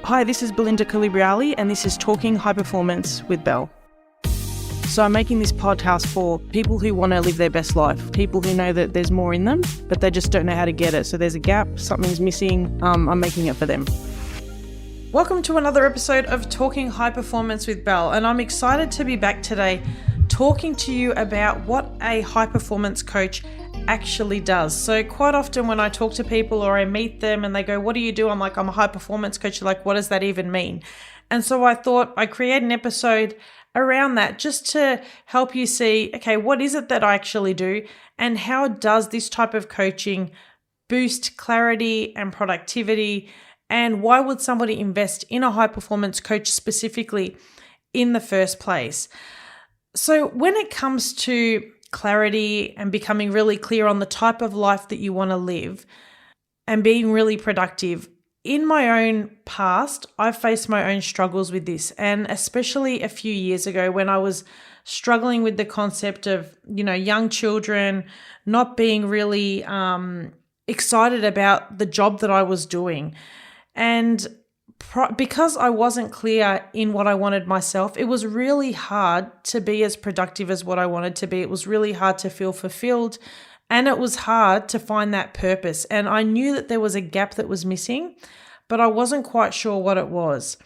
Hi, this is Belinda Colubriale and this is Talking High Performance with Belle. So I'm making this podcast for people who want to live their best life, people who know that there's more in them, but they just don't know how to get it. So there's a gap, something's missing, I'm making it for them. Welcome to another episode of Talking High Performance with Belle, and I'm excited to be back today talking to you about what a high performance coach actually does. So quite often when I talk to people or I meet them and they go, "What do you do?" I'm like, "I'm a high performance coach." They're like, "What does that even mean?" And so I thought I'd create an episode around that just to help you see, okay, what is it that I actually do and how does this type of coaching boost clarity and productivity, and why would somebody invest in a high performance coach specifically in the first place? So when it comes to clarity and becoming really clear on the type of life that you want to live and being really productive, in my own past, I've faced my own struggles with this. And especially a few years ago when I was struggling with the concept of, young children not being really excited about the job that I was doing. And because I wasn't clear in what I wanted myself, it was really hard to be as productive as what I wanted to be. It was really hard to feel fulfilled, and it was hard to find that purpose. And I knew that there was a gap that was missing, but I wasn't quite sure what it was.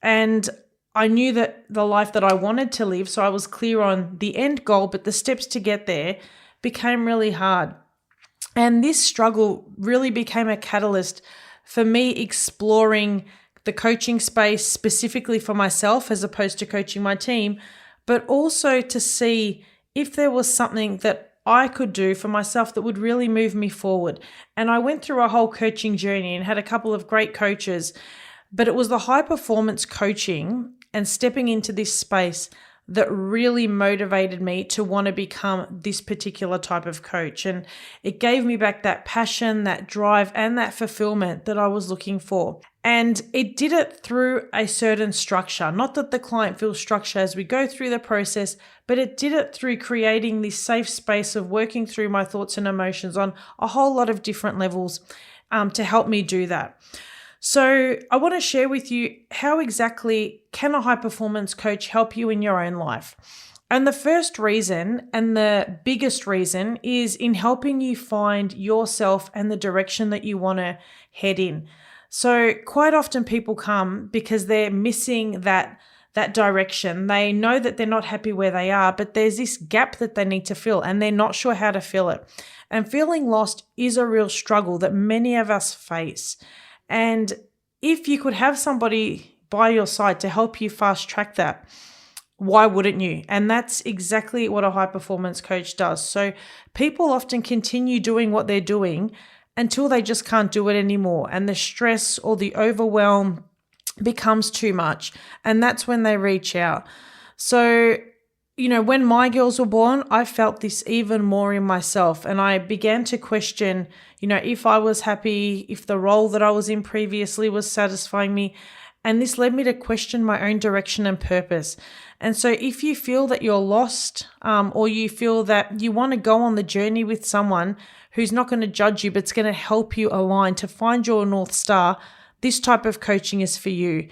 And I knew that the life that I wanted to live, so I was clear on the end goal, but the steps to get there became really hard. And this struggle really became a catalyst for me exploring the coaching space specifically for myself as opposed to coaching my team, but also to see if there was something that I could do for myself that would really move me forward. And I went through a whole coaching journey and had a couple of great coaches, but it was the high performance coaching and stepping into this space that really motivated me to want to become this particular type of coach. And it gave me back that passion, that drive, and that fulfillment that I was looking for. And it did it through a certain structure. Not that the client feels structure as we go through the process, but it did it through creating this safe space of working through my thoughts and emotions on a whole lot of different levels to help me do that. So I want to share with you how exactly can a high performance coach help you in your own life. And the first reason and the biggest reason is in helping you find yourself and the direction that you want to head in. So quite often people come because they're missing that direction. They know that they're not happy where they are, but there's this gap that they need to fill and they're not sure how to fill it. And feeling lost is a real struggle that many of us face. And if you could have somebody by your side to help you fast track that, why wouldn't you? And that's exactly what a high performance coach does. So people often continue doing what they're doing until they just can't do it anymore. And the stress or the overwhelm becomes too much. And that's when they reach out. So when my girls were born, I felt this even more in myself. And I began to question, if I was happy, if the role that I was in previously was satisfying me. And this led me to question my own direction and purpose. And so if you feel that you're lost, or you feel that you want to go on the journey with someone who's not going to judge you, but it's going to help you align to find your North Star, this type of coaching is for you.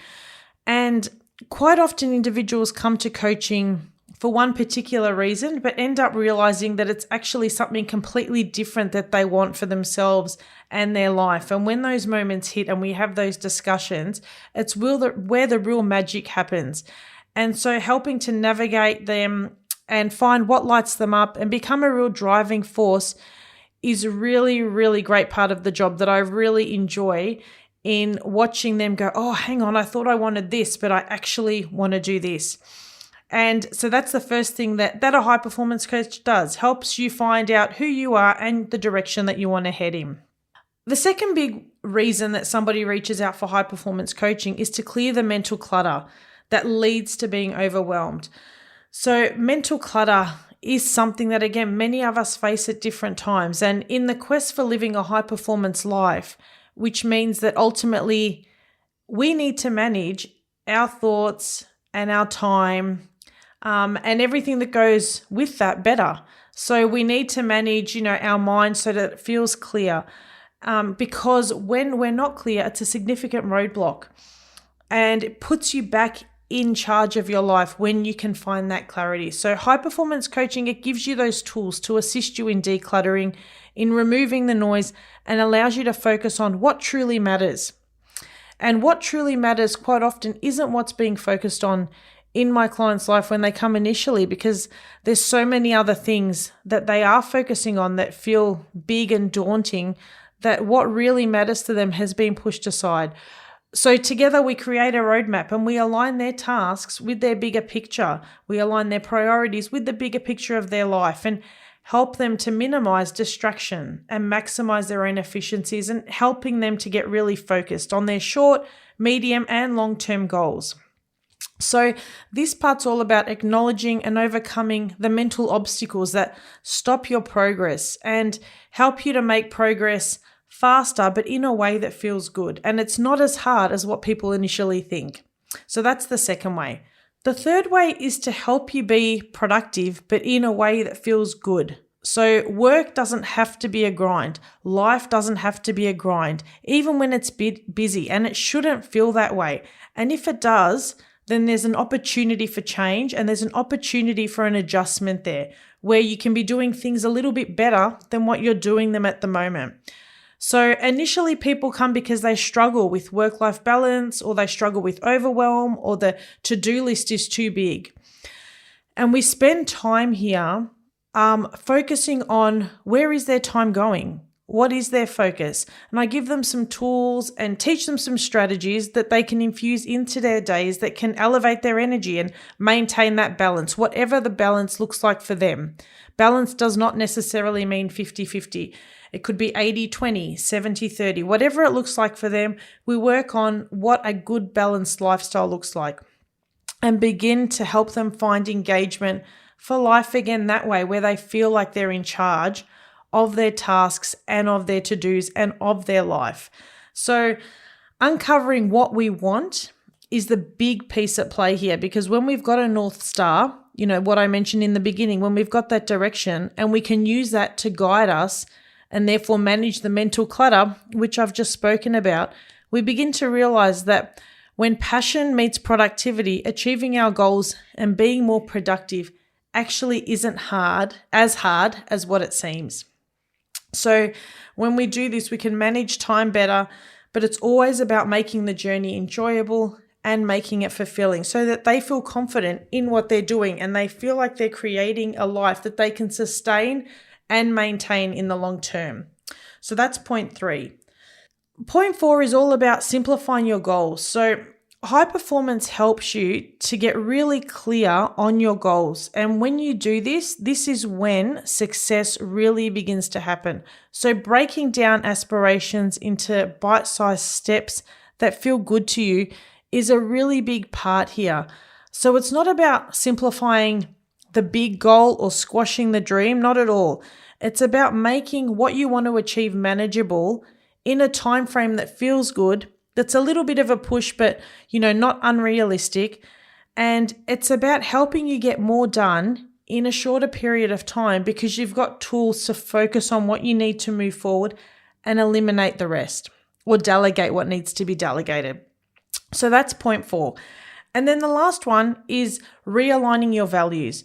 And quite often individuals come to coaching for one particular reason, but end up realizing that it's actually something completely different that they want for themselves and their life. And when those moments hit and we have those discussions, it's where the real magic happens. And so helping to navigate them and find what lights them up and become a real driving force is a really, really great part of the job that I really enjoy in watching them go, "Oh, hang on, I thought I wanted this, but I actually want to do this." And so that's the first thing that a high performance coach does, helps you find out who you are and the direction that you want to head in. The second big reason that somebody reaches out for high performance coaching is to clear the mental clutter that leads to being overwhelmed. So mental clutter is something that, again, many of us face at different times. And in the quest for living a high performance life, which means that ultimately we need to manage our thoughts and our time, and everything that goes with that better. So we need to manage, our mind so that it feels clear. Because when we're not clear, it's a significant roadblock. and it puts you back in charge of your life when you can find that clarity. So high performance coaching, it gives you those tools to assist you in decluttering, in removing the noise, and allows you to focus on what truly matters. And what truly matters quite often isn't what's being focused on in my client's life when they come initially, because there's so many other things that they are focusing on that feel big and daunting, that what really matters to them has been pushed aside. So together we create a roadmap and we align their tasks with their bigger picture. We align their priorities with the bigger picture of their life and help them to minimize distraction and maximize their own efficiencies, and helping them to get really focused on their short, medium, and long-term goals. So this part's all about acknowledging and overcoming the mental obstacles that stop your progress and help you to make progress faster, but in a way that feels good. And it's not as hard as what people initially think. So that's the second way. The third way is to help you be productive, but in a way that feels good. So work doesn't have to be a grind. Life doesn't have to be a grind, even when it's busy, and it shouldn't feel that way. And if it does, then there's an opportunity for change, and there's an opportunity for an adjustment there where you can be doing things a little bit better than what you're doing them at the moment. So initially people come because they struggle with work-life balance, or they struggle with overwhelm, or the to-do list is too big. And we spend time here focusing on where is their time going? What is their focus? And I give them some tools and teach them some strategies that they can infuse into their days that can elevate their energy and maintain that balance, whatever the balance looks like for them. Balance does not necessarily mean 50-50. It could be 80-20, 70-30, whatever it looks like for them. We work on what a good balanced lifestyle looks like and begin to help them find engagement for life again that way, where they feel like they're in charge of their tasks and of their to-dos and of their life. So uncovering what we want is the big piece at play here, because when we've got a North Star, what I mentioned in the beginning, when we've got that direction and we can use that to guide us and therefore manage the mental clutter, which I've just spoken about, we begin to realize that when passion meets productivity, achieving our goals and being more productive actually isn't hard as what it seems. So when we do this, we can manage time better, but it's always about making the journey enjoyable and making it fulfilling so that they feel confident in what they're doing and they feel like they're creating a life that they can sustain and maintain in the long term. So that's point 3. Point 4 is all about simplifying your goals. So high performance helps you to get really clear on your goals. And when you do this, this is when success really begins to happen. So breaking down aspirations into bite-sized steps that feel good to you is a really big part here. So it's not about simplifying the big goal or squashing the dream, not at all. It's about making what you want to achieve manageable in a time frame that feels good, that's a little bit of a push, but not unrealistic. And it's about helping you get more done in a shorter period of time, because you've got tools to focus on what you need to move forward and eliminate the rest, or delegate what needs to be delegated. So that's point 4. And then the last one is realigning your values.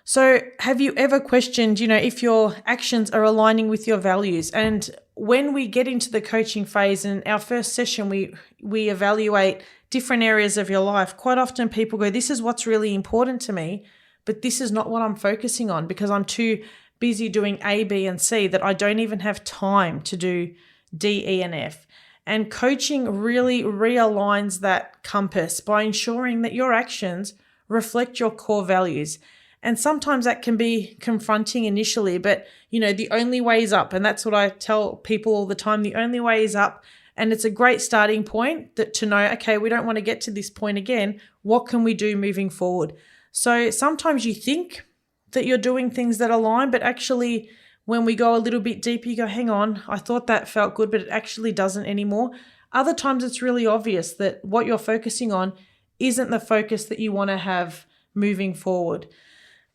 So have you ever questioned, if your actions are aligning with your values? And when we get into the coaching phase and our first session, we evaluate different areas of your life. Quite often people go, this is what's really important to me, but this is not what I'm focusing on because I'm too busy doing A, B, and C that I don't even have time to do D, E, and F. And coaching really realigns that compass by ensuring that your actions reflect your core values. And sometimes that can be confronting initially, but the only way is up. And that's what I tell people all the time. The only way is up. And it's a great starting point to know, okay, we don't want to get to this point again. What can we do moving forward? So sometimes you think that you're doing things that align, but actually when we go a little bit deeper, you go, hang on, I thought that felt good, but it actually doesn't anymore. Other times it's really obvious that what you're focusing on isn't the focus that you want to have moving forward.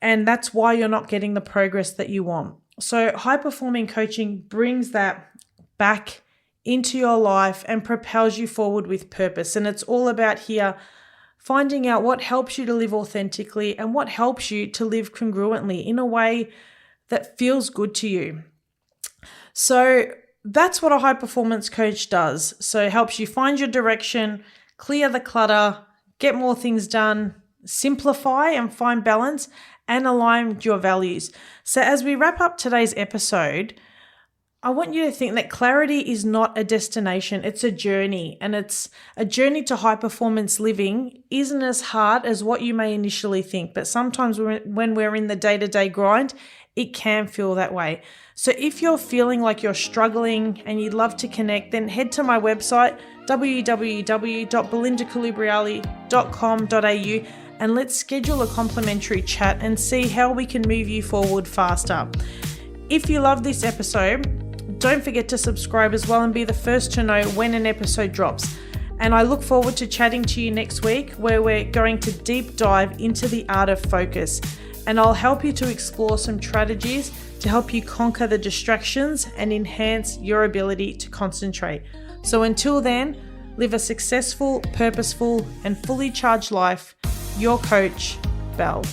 And that's why you're not getting the progress that you want. So high performing coaching brings that back into your life and propels you forward with purpose. And it's all about here finding out what helps you to live authentically and what helps you to live congruently in a way that feels good to you. So that's what a high performance coach does. So it helps you find your direction, clear the clutter, get more things done, simplify and find balance, and align with your values. So as we wrap up today's episode, I want you to think that clarity is not a destination, it's a journey. And it's a journey to high performance living isn't as hard as what you may initially think. But sometimes when we're in the day-to-day grind, it can feel that way. So if you're feeling like you're struggling and you'd love to connect, then head to my website, www.belindacolubriale.com.au, and let's schedule a complimentary chat and see how we can move you forward faster. If you love this episode, don't forget to subscribe as well and be the first to know when an episode drops. And I look forward to chatting to you next week, where we're going to deep dive into the art of focus. And I'll help you to explore some strategies to help you conquer the distractions and enhance your ability to concentrate. So until then, live a successful, purposeful, and fully charged life. Your coach, Belle.